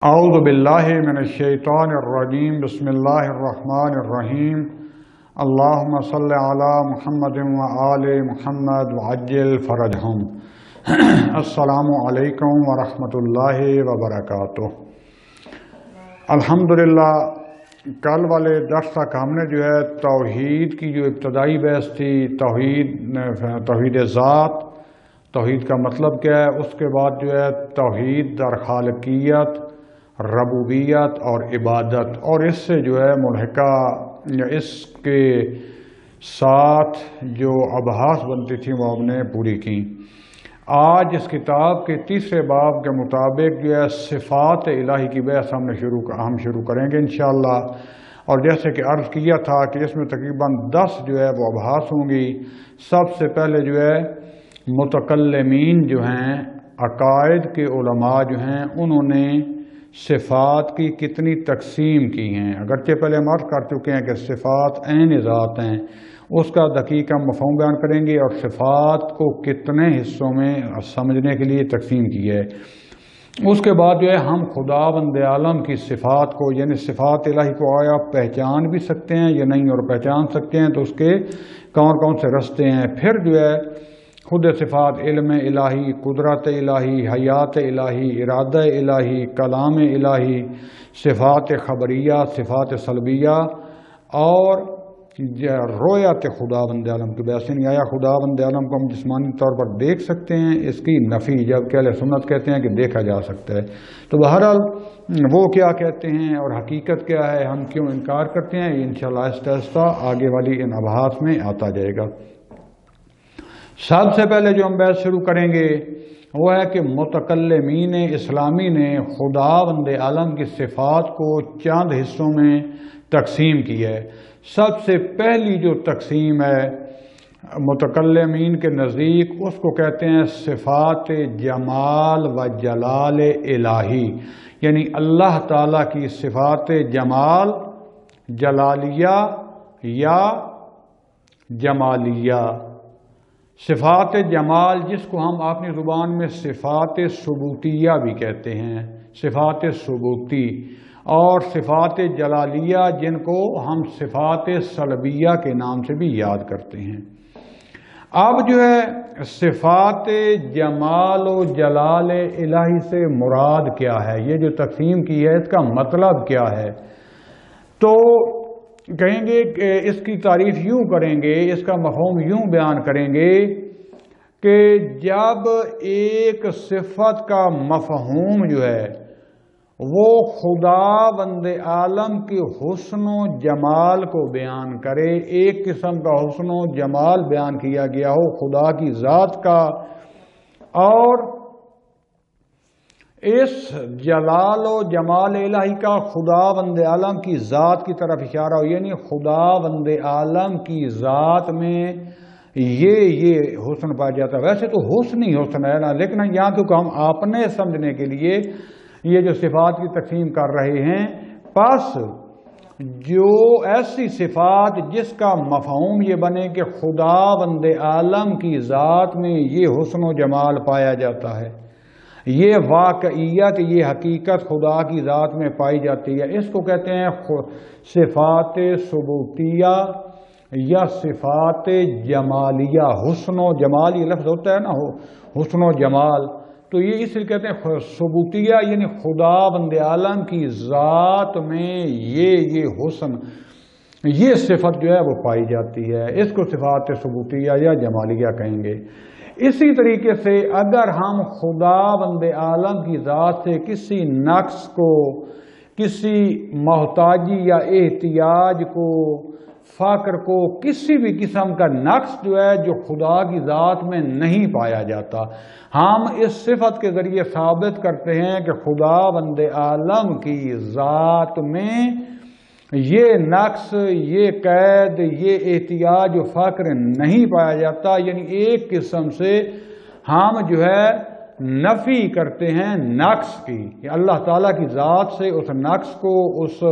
اعوذ باللہ من الشیطان الرجیم بسم اللہ الرحمن الرحیم اللہم صلی علی محمد و آل محمد وعجل فرجہم۔ السلام علیکم ورحمۃ اللہ وبرکاتہ۔ الحمدللہ کل والے درس تک ہم نے جو ہے توحید کی جو ابتدائی بحث تھی، توحید ذات، توحید کا مطلب کیا ہے، اس کے بعد جو ہے توحید در خالقیت، ربوبیت اور عبادت، اور اس سے جو ہے ملحقہ اس کے ساتھ جو ابحاث بنتی تھیں وہ ہم نے پوری کی۔ آج اس کتاب کے تیسرے باب کے مطابق جو ہے صفات الہی کی بحث ہم شروع کریں گے انشاءاللہ۔ اور جیسے کہ عرض کیا تھا کہ اس میں تقریباً 10 جو ہے وہ ابحاث ہوں گی۔ سب سے پہلے جو ہے متکلمین جو ہیں، عقائد کے علماء جو ہیں، انہوں نے صفات کی کتنی تقسیم کی ہیں۔ اگرچہ پہلے ہم عرض کر چکے ہیں کہ صفات عین ذات ہیں، اس کا دقیق ہم مفہوم بیان کریں گے، اور صفات کو کتنے حصوں میں سمجھنے کے لیے تقسیم کی ہے۔ اس کے بعد جو ہے ہم خداوند عالم کی صفات کو، یعنی صفات الہی کو آیا پہچان بھی سکتے ہیں یا نہیں، اور پہچان سکتے ہیں تو اس کے کون کون سے رستے ہیں۔ پھر جو ہے خود صفات، علم الہی، قدرت الہی، حیات الہی، ارادہ الہی، کلام الہی، صفات خبریہ، صفات سلبیہ، اور رویت خداوند عالم کی بحث، یعنی آیا خداوند عالم کو ہم جسمانی طور پر دیکھ سکتے ہیں، اس کی نفی، جبکہ اہل سنت کہتے ہیں کہ دیکھا جا سکتا ہے۔ تو بہرحال وہ کیا کہتے ہیں اور حقیقت کیا ہے، ہم کیوں انکار کرتے ہیں، یہ انشاءاللہ آہستہ آہستہ آگے والی ان ابحاث میں آتا جائے گا۔ سب سے پہلے جو ہم بحث شروع کریں گے وہ ہے کہ متکلمین اسلامی نے خداوند عالم کی صفات کو چند حصوں میں تقسیم کی ہے۔ سب سے پہلی جو تقسیم ہے متکلمین کے نزدیک، اس کو کہتے ہیں صفات جمال و جلال الہی، یعنی اللہ تعالیٰ کی صفات جمال، جلالیہ یا جمالیہ۔ صفات جمال جس کو ہم اپنی زبان میں صفات ثبوتیہ بھی کہتے ہیں، صفات ثبوتی، اور صفات جلالیہ جن کو ہم صفات سلبیہ کے نام سے بھی یاد کرتے ہیں۔ اب جو ہے صفات جمال و جلال الہی سے مراد کیا ہے، یہ جو تقسیم کی ہے اس کا مطلب کیا ہے، تو کہیں گے کہ اس کی تعریف یوں کریں گے، اس کا مفہوم یوں بیان کریں گے کہ جب ایک صفت کا مفہوم جو ہے وہ خداوند عالم کے حسن و جمال کو بیان کرے، ایک قسم کا حسن و جمال بیان کیا گیا ہو خدا کی ذات کا، اور اس جلال و جمال الہی کا خداوند عالم کی ذات کی طرف اشارہ ہو، یعنی خداوند عالم کی ذات میں یہ حسن پایا جاتا ہے۔ ویسے تو حسن ہی حسن ہے نا، لیکن یہاں تو ہم اپنے سمجھنے کے لیے یہ جو صفات کی تقسیم کر رہے ہیں، پس جو ایسی صفات جس کا مفہوم یہ بنے کہ خداوند عالم کی ذات میں یہ حسن و جمال پایا جاتا ہے، یہ واقعیت، یہ حقیقت خدا کی ذات میں پائی جاتی ہے، اس کو کہتے ہیں صفات ثبوتیہ یا صفات جمالیہ۔ حسن و جمال یہ لفظ ہوتا ہے نا، حسن و جمال، تو یہ اس لیے کہتے ہیں ثبوتیہ، یعنی خداوند عالم کی ذات میں یہ حسن، یہ صفت جو ہے وہ پائی جاتی ہے، اس کو صفات ثبوتیہ یا جمالیہ کہیں گے۔ اسی طریقے سے اگر ہم خداوند عالم کی ذات سے کسی نقص کو، کسی محتاجی یا احتیاج کو، فقر کو، کسی بھی قسم کا نقص جو ہے جو خدا کی ذات میں نہیں پایا جاتا، ہم اس صفت کے ذریعے ثابت کرتے ہیں کہ خداوند عالم کی ذات میں یہ نقص، یہ قید، یہ احتیاج و فقر نہیں پایا جاتا، یعنی ایک قسم سے ہم جو ہے نفی کرتے ہیں نقص کی، کہ اللہ تعالیٰ کی ذات سے اس نقص کو، اس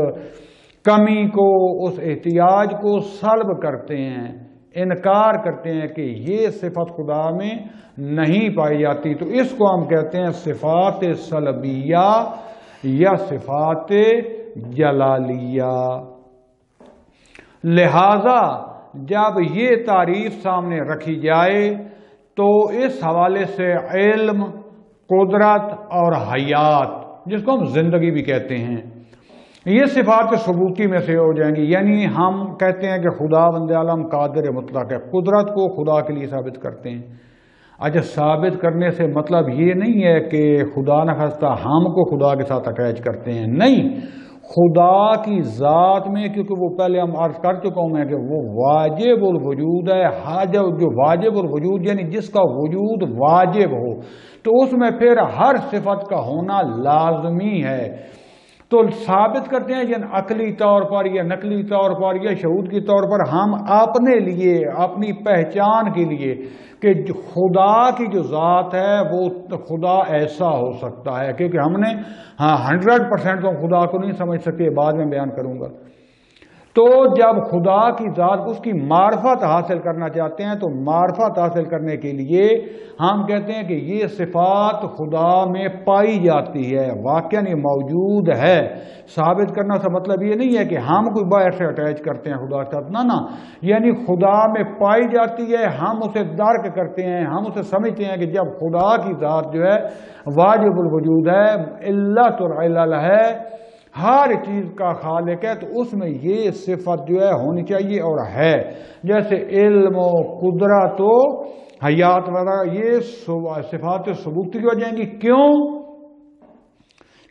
کمی کو، اس احتیاج کو سلب کرتے ہیں، انکار کرتے ہیں کہ یہ صفت خدا میں نہیں پائی جاتی، تو اس کو ہم کہتے ہیں صفات سلبیہ یا صفات جلالیہ۔ لہذا جب یہ تعریف سامنے رکھی جائے تو اس حوالے سے علم، قدرت اور حیات، جس کو ہم زندگی بھی کہتے ہیں، یہ صفات ثبوتی میں سے ہو جائیں گی۔ یعنی ہم کہتے ہیں کہ خدا بند عالم قادر مطلق ہے، قدرت کو خدا کے لیے ثابت کرتے ہیں۔ اچھا، ثابت کرنے سے مطلب یہ نہیں ہے کہ خدا نخواستہ ہم کو خدا کے ساتھ اٹیچ کرتے ہیں، نہیں، خدا کی ذات میں، کیونکہ وہ پہلے ہم عرض کر چکا ہوں میں کہ وہ واجب الوجود ہے۔ جو واجب الوجود یعنی جس کا وجود واجب ہو، تو اس میں پھر ہر صفت کا ہونا لازمی ہے۔ تو ثابت کرتے ہیں یا عقلی طور پر یا نقلی طور پر یا شہود کی طور پر ہم اپنے لیے، اپنی پہچان کے لیے کہ خدا کی جو ذات ہے وہ خدا ایسا ہو سکتا ہے، کیونکہ ہم نے 100% تو خدا کو نہیں سمجھ سکتے، بعد میں بیان کروں گا۔ تو جب خدا کی ذات، اس کی معرفت حاصل کرنا چاہتے ہیں، تو معرفت حاصل کرنے کے لیے ہم کہتے ہیں کہ یہ صفات خدا میں پائی جاتی ہے، واقعاً یہ موجود ہے۔ ثابت کرنا سے مطلب یہ نہیں ہے کہ ہم کوئی باہر سے اٹیچ کرتے ہیں خدا کے ساتھ، نہ، یعنی خدا میں پائی جاتی ہے، ہم اسے درک کرتے ہیں، ہم اسے سمجھتے ہیں کہ جب خدا کی ذات جو ہے واجب الوجود ہے، علت العلل ہے، ہر چیز کا خالق ہے، تو اس میں یہ صفت جو ہے ہونی چاہیے اور ہے۔ جیسے علم و قدرت و حیات وغیرہ، یہ صفات ثبوتی ہو جائیں گی۔ کیوں؟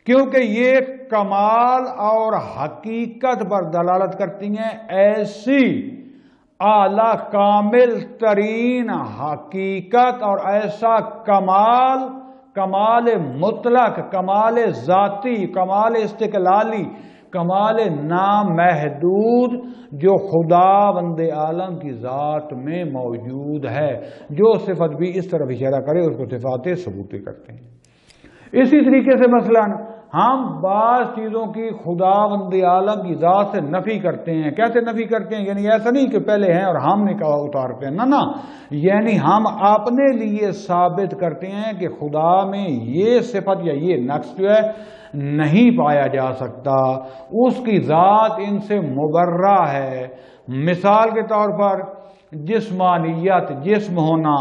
کیونکہ یہ کمال اور حقیقت پر دلالت کرتی ہیں، ایسی اعلی کامل ترین حقیقت اور ایسا کمال مطلق، کمال ذاتی، کمال استقلالی، کمال نامحدود جو خدا بند عالم کی ذات میں موجود ہے۔ جو صفت بھی اس طرف اشارہ کرے اس کو صفات ثبوتی کرتے ہیں۔ اسی طریقے سے مثلا ہم بعض چیزوں کی خدا بند عالم کی ذات سے نفی کرتے ہیں۔ کیسے نفی کرتے ہیں؟ یعنی ایسا نہیں کہ پہلے ہیں اور ہم نے کہا اتارتے ہیں، نہ، یعنی ہم اپنے لیے ثابت کرتے ہیں کہ خدا میں یہ صفت یا یہ نقص جو ہے نہیں پایا جا سکتا، اس کی ذات ان سے مبرہ ہے۔ مثال کے طور پر جسمانیت، جسم ہونا،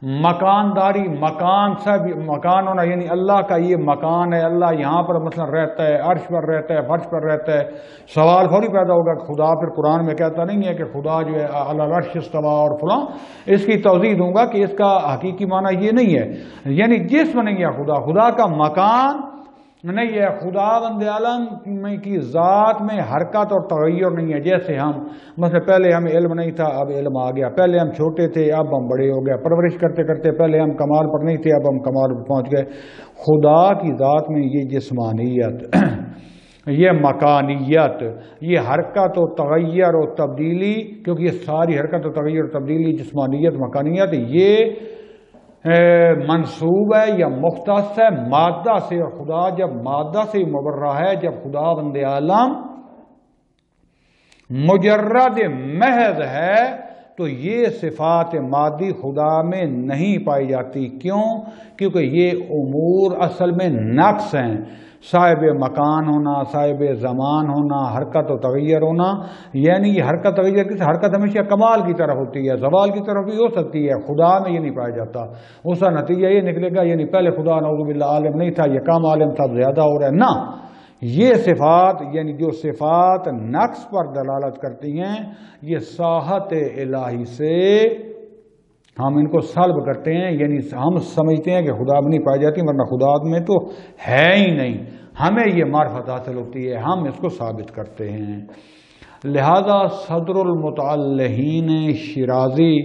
مکانداری، مکان ہونا، یعنی اللہ کا یہ مکان ہے، اللہ یہاں پر مثلا رہتا ہے، عرش پر رہتا ہے، فرش پر رہتا ہے۔ سوال تھوڑی پیدا ہوگا کہ خدا پھر قرآن میں کہتا نہیں ہے کہ خدا جو ہے علی العرش استویٰ اور فلاں۔ اس کی توضیح دوں گا کہ اس کا حقیقی معنی یہ نہیں ہے، یعنی جسم نہیں ہے خدا کا مکان نہیں ہے، خدا بند عالم کی ذات میں حرکت اور تغیر نہیں ہے۔ جیسے ہم مثلا پہلے ہمیں علم نہیں تھا، اب علم آ گیا، پہلے ہم چھوٹے تھے اب ہم بڑے ہو گئے، پرورش کرتے کرتے پہلے ہم کمال پر نہیں تھے اب ہم کمال پر پہنچ گئے۔ خدا کی ذات میں یہ جسمانیت، یہ مکانیت، یہ حرکت و تغیر و تبدیلی، کیونکہ یہ ساری حرکت و تغیر و تبدیلی، جسمانیت، مکانیت، یہ منسوب ہے یا مختص ہے مادہ سے، اور خدا جب مادہ سے مبرہ ہے، جب خدا بند عالم مجرد محض ہے تو یہ صفات مادی خدا میں نہیں پائی جاتی۔ کیوں؟ کیونکہ یہ امور اصل میں نقص ہیں، صاحب مکان ہونا، صاحب زمان ہونا، حرکت و تغیر ہونا، یعنی یہ حرکت تغیر کی حرکت ہمیشہ کمال کی طرف ہوتی ہے، زوال کی طرف بھی ہو سکتی ہے، خدا میں یہ نہیں پایا جاتا۔ اس کا نتیجہ یہ نکلے گا یعنی پہلے خدا نعوذ باللہ عالم نہیں تھا، یہ کم عالم تھا، زیادہ ہو رہا ہے، نہ، یہ صفات یعنی جو صفات نقص پر دلالت کرتی ہیں، یہ ساحت الہی سے ہم ان کو سلب کرتے ہیں، یعنی ہم سمجھتے ہیں کہ خدا میں نہیں پائی جاتی، ورنہ خدا میں تو ہے ہی نہیں، ہمیں یہ معرفت حاصل ہوتی ہے، ہم اس کو ثابت کرتے ہیں۔ لہذا صدر المتعلہین شیرازی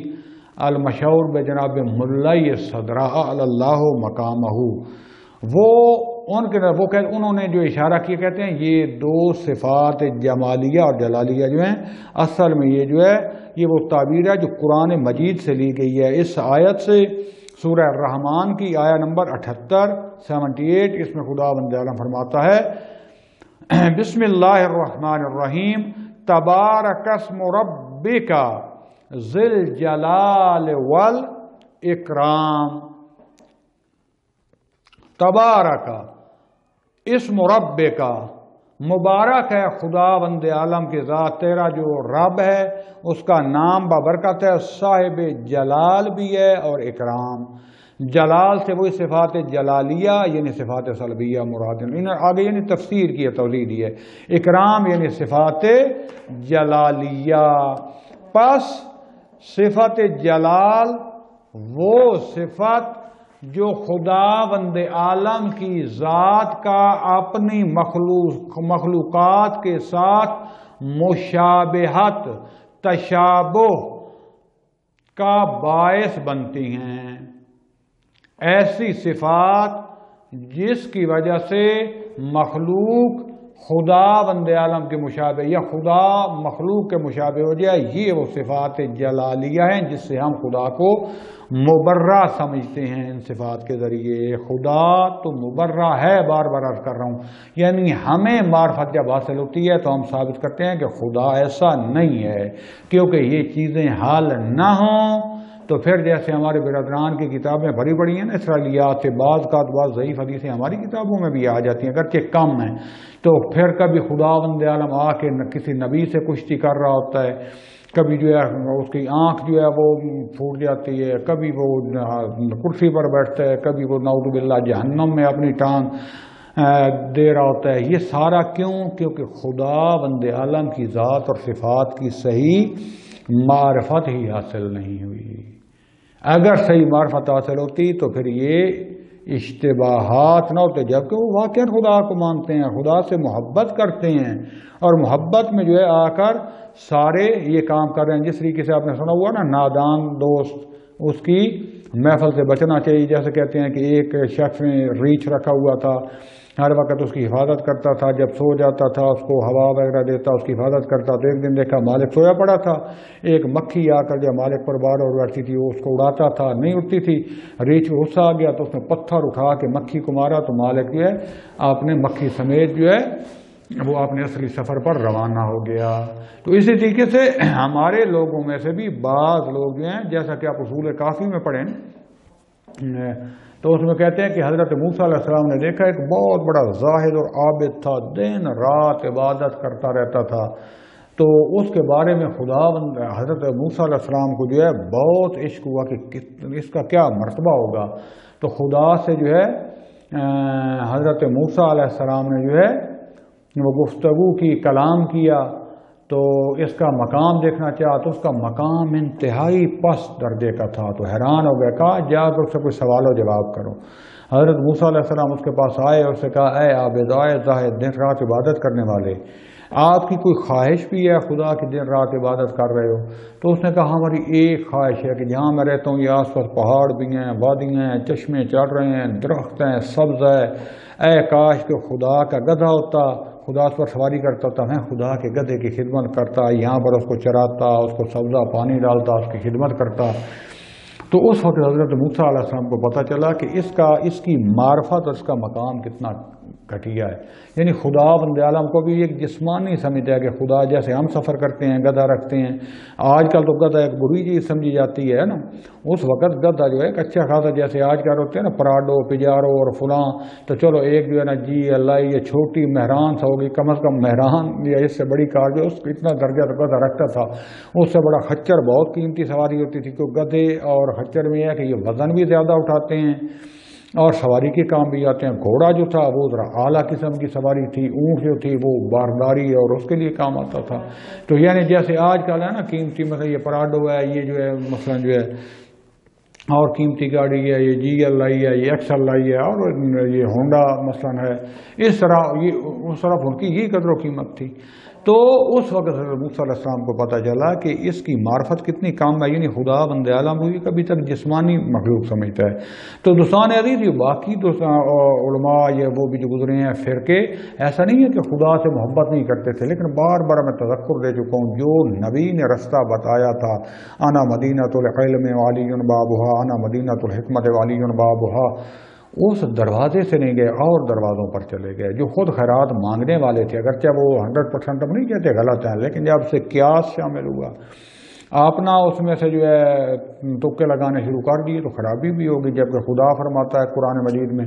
المشہور بجناب ملۂ صدرہ اللہ مقامہ، انہوں نے جو اشارہ کیا، کہتے ہیں یہ دو صفات جمالیہ اور جلالیہ جو ہیں، اصل میں یہ جو ہے یہ وہ تعبیر ہے جو قرآن مجید سے لی گئی ہے۔ اس آیت سے سورہ الرحمن کی آیہ نمبر 78 اس میں خدا بند عالم فرماتا ہے، بسم اللہ الرحمن الرحیم، تبارک اسم ربک ذی الجلال والاکرام۔ تبارک، اسم رب کا، مبارک ہے خدا بند عالم کی ذات، تیرا جو رب ہے اس کا نام بابرکت ہے، صاحب جلال بھی ہے اور اکرام۔ جلال سے وہی صفات جلالیہ یعنی صفات سلبیہ مراد، آگے یعنی تفسیر کی ہے، توضیح دی ہے۔ اکرام یعنی صفات جلالیہ۔ پس صفت جلال وہ صفت جو خدا بند عالم کی ذات کا اپنی مخلوقات کے ساتھ مشابہت، تشابہ کا باعث بنتی ہیں، ایسی صفات جس کی وجہ سے مخلوق خدا بند عالم کے مشابہ یا خدا مخلوق کے مشابہ ہو جائے، یہ وہ صفات جلالیہ ہیں جس سے ہم خدا کو مبرہ سمجھتے ہیں۔ ان صفات کے ذریعے خدا تو مبرہ ہے، بار بار عرض کر رہا ہوں، یعنی ہمیں معرفت جب حاصل ہوتی ہے تو ہم ثابت کرتے ہیں کہ خدا ایسا نہیں ہے، کیونکہ یہ چیزیں حال نہ ہوں تو پھر جیسے ہمارے برادران کی کتابیں بھری پڑی ہیں نا اسرائیلیات سے، بعض ضعیف حدیثیں ہماری کتابوں میں بھی آ جاتی ہیں اگرچہ کم ہیں، تو پھر کبھی خدا بند عالم آ کے کسی نبی سے کشتی کر رہا ہوتا ہے، کبھی جو ہے اس کی آنکھ جو ہے وہ پھوٹ جاتی ہے، کبھی وہ کرسی پر بیٹھتا ہے، کبھی وہ نعوذ باللہ جہنم میں اپنی ٹانگ دے رہا ہوتا ہے۔ یہ سارا کیوں؟ کیونکہ خدا بند عالم کی ذات اور صفات کی صحیح معرفت ہی حاصل نہیں ہوئی۔ اگر صحیح معرفت حاصل ہوتی تو پھر یہ اشتباہات نہ ہوتے، جبکہ وہ واقعاً خدا کو مانتے ہیں، خدا سے محبت کرتے ہیں، اور محبت میں جو ہے آ کر سارے یہ کام کر رہے ہیں۔ جس طریقے سے آپ نے سنا ہوا نا، نادان دوست اس کی محفل سے بچنا چاہیے، جیسے کہتے ہیں کہ ایک شخص نے ریچھ رکھا ہوا تھا، ہر وقت اس کی حفاظت کرتا تھا، جب سو جاتا تھا اس کو ہوا وغیرہ دیتا، اس کی حفاظت کرتا، تو ایک دن دیکھا مالک سویا پڑا تھا، ایک مکھی آ کر جب مالک پر بار اور بیٹھتی تھی وہ اس کو اڑاتا تھا، نہیں اٹھتی تھی، ریچھ میں غصہ آ گیا تو اس نے پتھر اٹھا کے مکھی کو مارا، تو مالک جو ہے آپ نے مکھی سمیت جو ہے وہ اپنے اصلی سفر پر روانہ ہو گیا۔ تو اسی طریقے سے ہمارے لوگوں میں سے بھی بعض لوگ جو ہیں، جیسا کہ آپ اصول کافی میں پڑھیں تو اس میں کہتے ہیں کہ حضرت موسیٰ علیہ السلام نے دیکھا ایک بہت بڑا زاہد اور عابد تھا، دن رات عبادت کرتا رہتا تھا، تو اس کے بارے میں حضرت موسیٰ علیہ السلام کو جو ہے بہت عشق ہوا کہ اس کا کیا مرتبہ ہوگا، تو خدا سے جو ہے حضرت موسیٰ علیہ السلام نے جو ہے وہ گفتگو کی، کلام کیا، تو اس کا مقام دیکھنا چاہا، تو اس کا مقام انتہائی پست درجے کا تھا، تو حیران ہو گیا، کہا جا کر اس سے کوئی سوال و جواب کرو۔ حضرت موسیٰ علیہ السلام اس کے پاس آئے اور اسے کہا، اے عابدائے زاہد، دن رات عبادت کرنے والے، آپ کی کوئی خواہش بھی ہے خدا کی دن رات عبادت کر رہے ہو؟ تو اس نے کہا ہماری ایک خواہش ہے کہ جہاں میں رہتا ہوں یہ آس پاس پہاڑ بھی ہیں، وادیاں ہیں، چشمے چل رہے ہیں، درخت ہیں، سبز ہے، اے کاش کہ خدا کا گدھا ہوتا، خدا اس پر سواری کرتا تھا، میں خدا کے گدھے کی خدمت کرتا، یہاں پر اس کو چراتا، اس کو سبزہ پانی ڈالتا، اس کی خدمت کرتا۔ تو اس وقت حضرت موسیٰ علیہ السلام کو پتہ چلا کہ اس کی معرفت اور اس کا مقام کتنا گھٹیا ہے، یعنی خدا بند عالم کو بھی ایک جسمانی سمجھتا ہے کہ خدا جیسے ہم سفر کرتے ہیں، گدھا رکھتے ہیں، آج کل تو گدھا ایک بری چیز سمجھی جاتی ہے نا، اس وقت گدھا جو ہے ایک اچھا خاصا، جیسے آج کل ہوتے ہیں نا پراڈو پجارو اور فلاں، تو چلو ایک جو ہے نا جی اللہ یہ چھوٹی مہران سا ہوگی، کم از کم مہران یا اس سے بڑی کار جو اس کو اتنا درجہ تو گدھا رکھتا تھا، اس سے بڑا خچر بہت قیمتی سواری ہوتی تھی، تو گدھے اور خچر میں یہ ہے کہ یہ وزن بھی زیادہ اٹھاتے ہیں اور سواری کے کام بھی آتے ہیں۔ گھوڑا جو تھا وہ ذرا اعلیٰ قسم کی سواری تھی، اونٹ جو تھی وہ بارداری اور اس کے لیے کام آتا تھا۔ تو یعنی جیسے آج کل ہے نا قیمتی، مثلا یہ پراڈو ہے، یہ جو ہے مثلا جو ہے اور قیمتی گاڑی ہے، یہ جی ایل آئی ہے، یہ ایکس ایل آئی ہے، اور یہ ہونڈا مثلا ہے، اس طرح ان کی یہ قدر و قیمت تھی۔ تو اس وقت حضرت موسیٰ علیہ السلام کو پتہ چلا کہ اس کی معرفت کتنی کام ہے، یعنی خدا بند عالم ہوئی کبھی تک جسمانی مخلوق سمجھتا ہے۔ تو دوستان عزیز، یہ باقی علماء یہ وہ بھی جو گزرے ہیں فرقے، ایسا نہیں ہے کہ خدا سے محبت نہیں کرتے تھے، لیکن بار بار میں تذکر دے چکا ہوں، جو نبی نے رستہ بتایا تھا، انا مدینۃ العلم والی بابھا، انا مدینۃ الحکمت والی بابھا، اس دروازے سے نہیں گئے اور دروازوں پر چلے گئے۔ جو خود خیرات مانگنے والے تھے، اگرچہ وہ 100% ہم نہیں کہتے غلط ہیں، لیکن جب سے قیاس شامل ہوا، اپنا اس میں سے جو ہے تکے لگانے شروع کر دیے تو خرابی بھی ہوگی، جبکہ خدا فرماتا ہے قرآن مجید میں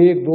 1-2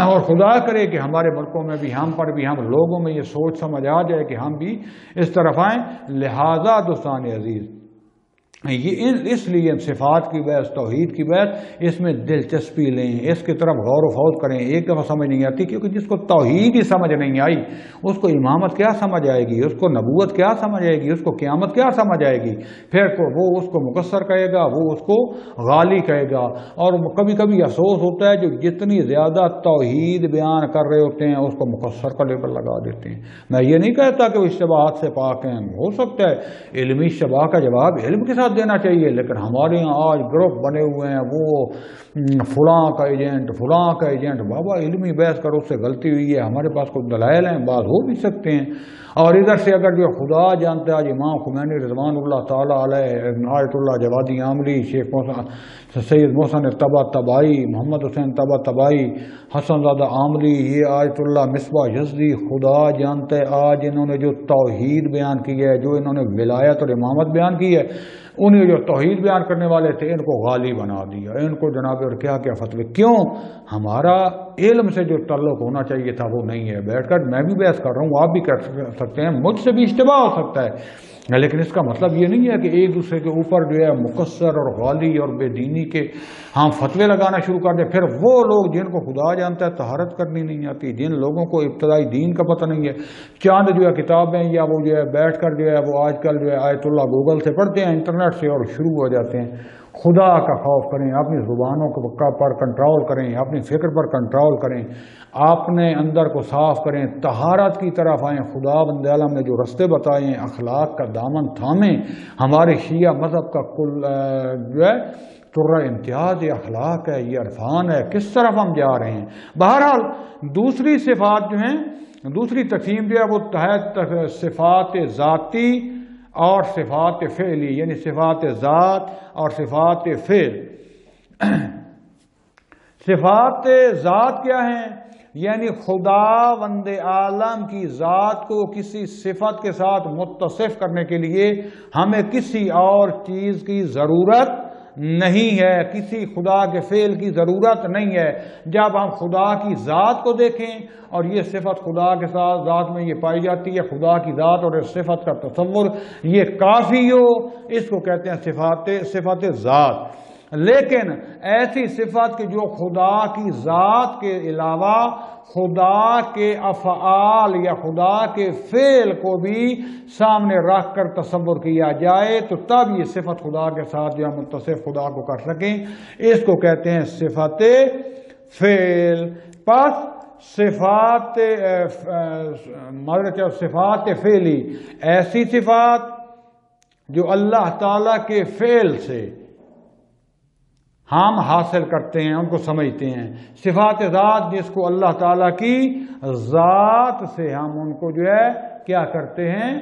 اور خدا کرے کہ ہمارے ملکوں میں بھی، ہم پر بھی، ہم لوگوں میں یہ سوچ سمجھ آ جائے کہ ہم بھی اس طرف آئیں۔ لہذا دوستان عزیز، یہ اس لیے صفات کی بحث، توحید کی بحث، اس میں دلچسپی لیں، اس کی طرف غور و خوض کریں۔ ایک دفعہ سمجھ نہیں آتی، کیونکہ جس کو توحید ہی سمجھ نہیں آئی اس کو امامت کیا سمجھ آئے گی، اس کو نبوت کیا سمجھ آئے گی، اس کو قیامت کیا سمجھ آئے گی؟ پھر وہ اس کو مقصر کہے گا، وہ اس کو غالی کہے گا۔ اور کبھی کبھی افسوس ہوتا ہے جو جتنی زیادہ توحید بیان کر رہے ہوتے ہیں اس کو مقصر کا لیبل لگا دیتے ہیں۔ میں یہ نہیں کہتا کہ وہ اشتباہات سے پاک ہیں، ہو سکتا ہے علمی اشتباہ کا جواب علم کے ساتھ دینا چاہیے، لیکن ہمارے یہاں آج گروپ بنے ہوئے ہیں، وہ فلاں کا ایجنٹ، فلاں کا ایجنٹ۔ بابا علمی بحث کرو، اس سے غلطی ہوئی ہے، ہمارے پاس کوئی دلائل ہیں، بعض ہو بھی سکتے ہیں۔ اور ادھر سے اگر جو خدا جانتا ہے، آج امام خمینی رضوان اللہ تعالیٰ علیہ، آیت اللہ جوادی عاملی، شیخ سید محسن طبع طبائی، محمد حسین طبع طبائی، حسن زادہ عاملی، یہ آیت اللہ مصباح یزدی، خدا جانتا ہے آج انہوں نے جو توحید بیان کی ہے، جو انہوں نے ولایت اور امامت بیان کی ہے، انہیں جو توحید بیان کرنے والے تھے ان کو غالی بنا دیا، ان کو جناب اور کیا کیا فتوے۔ کیوں؟ ہمارا علم سے جو تعلق ہونا چاہیے تھا وہ نہیں ہے۔ بیٹھ کر میں بھی بحث کر رہا ہوں، آپ بھی کر سکتے ہیں، مجھ سے بھی اشتباہ ہو سکتا ہے، لیکن اس کا مطلب یہ نہیں ہے کہ ایک دوسرے کے اوپر جو ہے مقصر اور غالی اور بے دینی کے ہم فتوے لگانا شروع کر دیں۔ پھر وہ لوگ جن کو خدا جانتا ہے طہارت کرنی نہیں آتی، جن لوگوں کو ابتدائی دین کا پتہ نہیں ہے، چاند جو ہے کتابیں یا وہ جو ہے بیٹھ کر جو ہے وہ آج کل جو ہے آیت اللہ گوگل سے پڑھتے ہیں، انٹرنیٹ سے، اور شروع ہو جاتے ہیں۔ خدا کا خوف کریں، اپنی زبانوں پر کنٹرول کریں، اپنی فکر پر کنٹرول کریں، اپنے اندر کو صاف کریں، طہارت کی طرف آئیں۔ خدا بند عالم نے جو رستے بتائے ہیں، اخلاق کا دامن تھامیں۔ ہمارے شیعہ مذہب کا کل جو ہے ترہ امتیاز یہ اخلاق ہے، یہ عرفان ہے، کس طرف ہم جا رہے ہیں۔ بہرحال دوسری صفات جو ہیں، دوسری تقسیم جو ہے وہ ہے صفات ذاتی اور صفات فعلی، یعنی صفات ذات اور صفات فعل۔ صفات ذات کیا ہیں؟ یعنی خدا وند عالم کی ذات کو کسی صفت کے ساتھ متصف کرنے کے لیے ہمیں کسی اور چیز کی ضرورت نہیں ہے، کسی خدا کے فعل کی ضرورت نہیں ہے۔ جب ہم خدا کی ذات کو دیکھیں اور یہ صفت خدا کے ساتھ ذات میں یہ پائی جاتی ہے، خدا کی ذات اور اس صفت کا تصور یہ کافی ہو، اس کو کہتے ہیں صفت ذات۔ لیکن ایسی صفت کہ جو خدا کی ذات کے علاوہ خدا کے افعال یا خدا کے فعل کو بھی سامنے رکھ کر تصور کیا جائے تو تب یہ صفت خدا کے ساتھ جو متصف خدا کو کر سکیں، اس کو کہتے ہیں صفت فعل۔ پس صفات فعلی ایسی صفات جو اللہ تعالی کے فعل سے ہم حاصل کرتے ہیں، ان کو سمجھتے ہیں۔ صفات ذات جس کو اللہ تعالیٰ کی ذات سے ہم ان کو جو ہے کیا کرتے ہیں،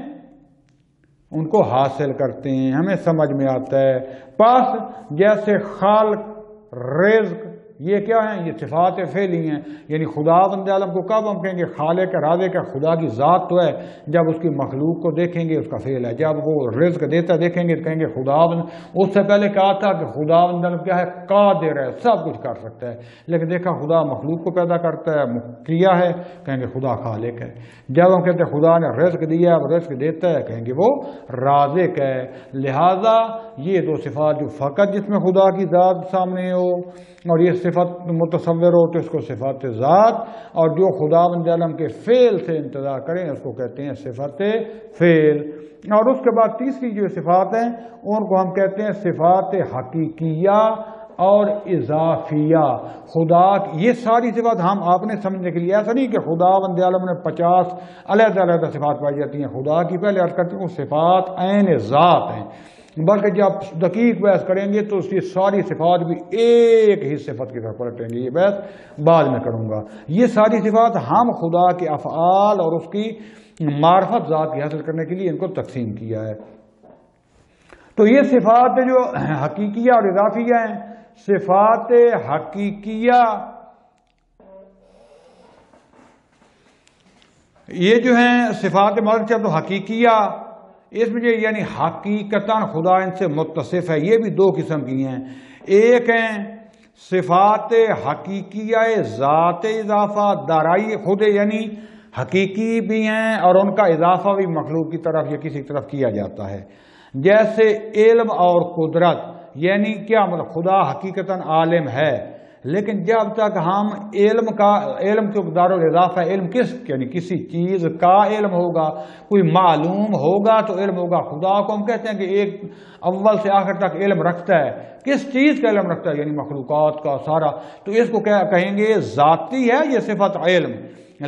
ان کو حاصل کرتے ہیں، ہمیں سمجھ میں آتا ہے۔ پس جیسے خالق، رزق، یہ کیا ہیں؟ یہ صفات فعلی ہیں۔ یعنی خدا بند عالم کو کب ہم کہیں گے خالق رازق ہے، خدا کی ذات تو ہے، جب اس کی مخلوق کو دیکھیں گے اس کا فعل ہے۔ جب وہ رزق دیتا دیکھیں گے تو کہیں گے خدا بند۔ اس سے پہلے کہا تھا کہ خدا بند عالم کیا ہے؟ قادر ہے، سب کچھ کر سکتا ہے، لیکن دیکھا خدا مخلوق کو پیدا کرتا ہے، کیا ہے، کہیں گے خدا خالق ہے۔ جب ہم کہتے ہیں خدا نے رزق دیا، وہ رزق دیتا ہے، کہیں گے وہ رازق ہے۔ لہذا یہ دو صفات جو فقط جس میں خدا کی ذات سامنے ہو اور یہ صفت متصور ہو تو اس کو صفات ذات، اور جو خدا بند عالم کے فعل سے انتظار کریں اس کو کہتے ہیں صفت فعل۔ اور اس کے بعد تیسری جو صفات ہیں ان کو ہم کہتے ہیں صفات حقیقیہ اور اضافیہ۔ خدا یہ ساری صفات ہم آپ نے سمجھنے کے لیے، ایسا نہیں کہ خدا بند عالم نے 50 علیحدہ علیحدہ صفات پائی جاتی ہیں۔ خدا کی پہلے عرض کرتے ہیں وہ صفات عین ذات ہیں، بلکہ جب دقیق بحث کریں گے تو اس کی ساری صفات بھی ایک ہی صفت کی طرف پلٹیں گے، یہ بحث بعد میں کروں گا۔ یہ ساری صفات ہم خدا کے افعال اور اس کی معرفت ذات کی حاصل کرنے کے لیے ان کو تقسیم کیا ہے۔ تو یہ صفات جو حقیقیہ اور اضافیہ ہیں، صفات حقیقیہ یہ جو ہیں صفات معرفت تو حقیقیہ، اس میں یعنی حقیقتاً خدا ان سے متصف ہے۔ یہ بھی دو قسم کی ہیں، ایک ہیں صفات حقیقیہ ذات اضافہ دارائی خود یعنی حقیقی بھی ہیں اور ان کا اضافہ بھی مخلوق کی طرف یا کسی طرف کیا جاتا ہے. جیسے علم اور قدرت یعنی کیا مطلب خدا حقیقتاً عالم ہے، لیکن جب تک ہم علم کے دار الاضافہ علم کس یعنی کسی چیز کا علم ہوگا، کوئی معلوم ہوگا تو علم ہوگا. خدا کو ہم کہتے ہیں کہ ایک اول سے آخر تک علم رکھتا ہے. کس چیز کا علم رکھتا ہے؟ یعنی مخلوقات کا سارا. تو اس کو کیا کہیں گے؟ ذاتی ہے یہ صفت علم،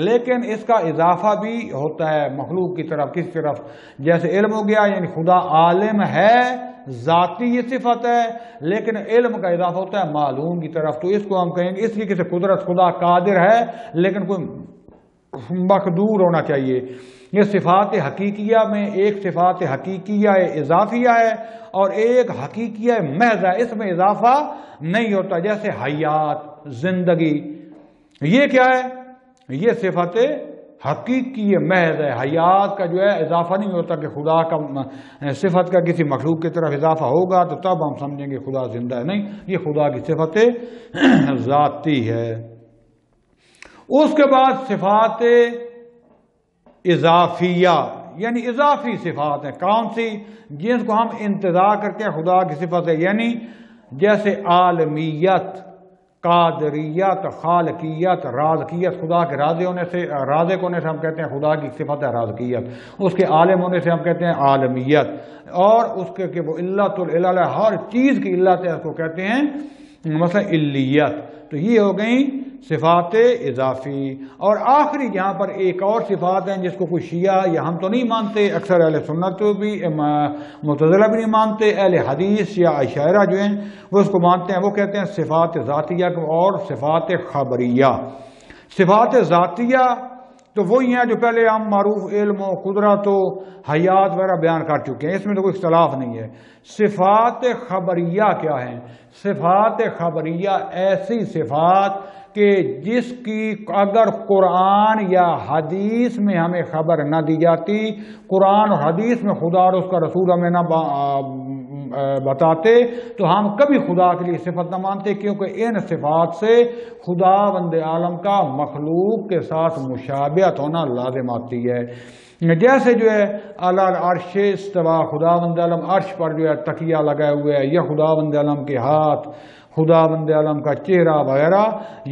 لیکن اس کا اضافہ بھی ہوتا ہے مخلوق کی طرف. کس طرف؟ جیسے علم ہو گیا یعنی خدا عالم ہے، ذاتی یہ صفت ہے، لیکن علم کا اضافہ ہوتا ہے معلوم کی طرف. تو اس کو ہم کہیں گے اس طریقے سے قدرت خدا قادر ہے لیکن کوئی مقدور ہونا چاہیے. یہ صفات حقیقیہ میں ایک صفات حقیقیہ اضافیہ ہے اور ایک حقیقیہ محض ہے، اس میں اضافہ نہیں ہوتا. جیسے حیات زندگی، یہ کیا ہے؟ یہ صفت حقیقی محض ہے. حیات کا جو ہے اضافہ نہیں ہوتا کہ خدا کا صفت کا کسی مخلوق کی طرف اضافہ ہوگا تو تب ہم سمجھیں گے خدا زندہ ہے. نہیں، یہ خدا کی صفت ذاتی ہے. اس کے بعد صفات اضافیہ یعنی اضافی صفات ہیں. کون سی؟ جن کو ہم انتزاع کرتے ہیں خدا کی صفت ہے. یعنی جیسے عالمیت، قادریت، خالقیت، رازقیت. خدا کے رازق ہونے سے ہم کہتے ہیں خدا کی صفت ہے رازقیت. اس کے عالم ہونے سے ہم کہتے ہیں عالمیت. اور اس کے کہ وہ علت العلل ہر چیز کی علت ہے اس کو کہتے ہیں مثلا علیت. تو یہ ہو گئیں صفات اضافی. اور آخری یہاں پر ایک اور صفات ہیں جس کو کوئی شیعہ یا ہم تو نہیں مانتے، اکثر اہل سنت بھی معتزلہ بھی نہیں مانتے، اہل حدیث یا عشائرہ جو ہیں وہ اس کو مانتے ہیں. وہ کہتے ہیں صفات ذاتیہ اور صفات خبریہ. صفات ذاتیہ تو وہی ہیں جو پہلے ہم معروف علم و قدرت و حیات وغیرہ بیان کر چکے ہیں، اس میں تو کوئی اختلاف نہیں ہے. صفات خبریہ کیا ہیں؟ صفات خبریہ ایسی صفات کہ جس کی اگر قرآن یا حدیث میں ہمیں خبر نہ دی جاتی، قرآن اور حدیث میں خدا اور اس کا رسول ہمیں نہ بتاتے تو ہم کبھی خدا کے لیے صفت نہ مانتے، کیونکہ ان صفات سے خدا بند عالم کا مخلوق کے ساتھ مشابہت ہونا لازم آتی ہے. جیسے جو ہے اعلیٰ عرش استوا، خدا بند عالم عرش پر جو ہے تکیہ لگائے ہوئے ہے، یا خدا بند عالم کے ہاتھ، خدا بند عالم کا چہرہ وغیرہ،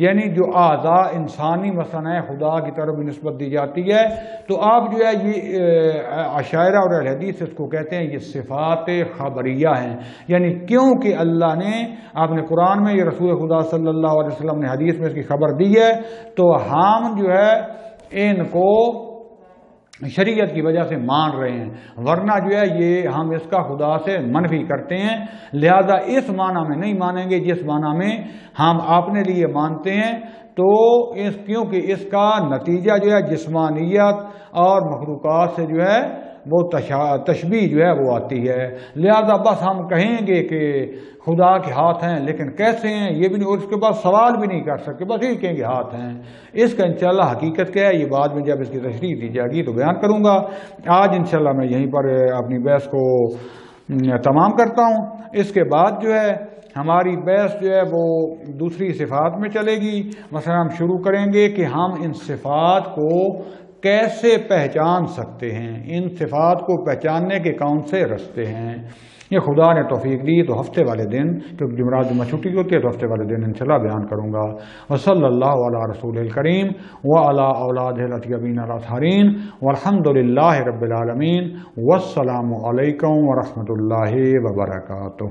یعنی جو اعضاء انسانی مثلا ہے خدا کی طرف نسبت دی جاتی ہے. تو آپ جو ہے یہ عشائرہ اور اہل حدیث اس کو کہتے ہیں یہ صفات خبریہ ہیں. یعنی کیونکہ اللہ نے آپ نے قرآن میں، یہ رسول خدا صلی اللہ علیہ وسلم نے حدیث میں اس کی خبر دی ہے، تو ہم جو ہے ان کو شریعت کی وجہ سے مان رہے ہیں، ورنہ جو ہے یہ ہم اس کا خدا سے منفی کرتے ہیں. لہذا اس معنی میں نہیں مانیں گے جس معنی میں ہم اپنے لیے مانتے ہیں. تو کیونکہ اس کا نتیجہ جو ہے جسمانیت اور مخلوقات سے جو ہے وہ تشبیہ جو ہے وہ آتی ہے. لہذا بس ہم کہیں گے کہ خدا کے ہاتھ ہیں، لیکن کیسے ہیں یہ بھی نہیں، اور اس کے بعد سوال بھی نہیں کر سکتے، بس یہ کہیں گے ہاتھ ہیں. اس کا انشاءاللہ حقیقت کیا ہے یہ بعد میں جب اس کی تشریح دی جائے گی تو بیان کروں گا. آج انشاءاللہ میں یہیں پر اپنی بحث کو تمام کرتا ہوں. اس کے بعد جو ہے ہماری بحث جو ہے وہ دوسری صفات میں چلے گی. مثلا ہم شروع کریں گے کہ ہم ان صفات کو کیسے پہچان سکتے ہیں، ان صفات کو پہچاننے کے کون سے رستے ہیں. یہ خدا نے توفیق دی تو ہفتے والے دن، کیونکہ جمعرات جمعہ چھٹی ہوتی ہے تو ہفتے والے دن انشاءاللہ بیان کروں گا. وصلی اللہ علی رسول الکریم وعلی اولادہ الاطیبین الاطہرین والحمد للہ رب العالمین. والسلام علیکم ورحمۃ اللہ وبرکاتہ.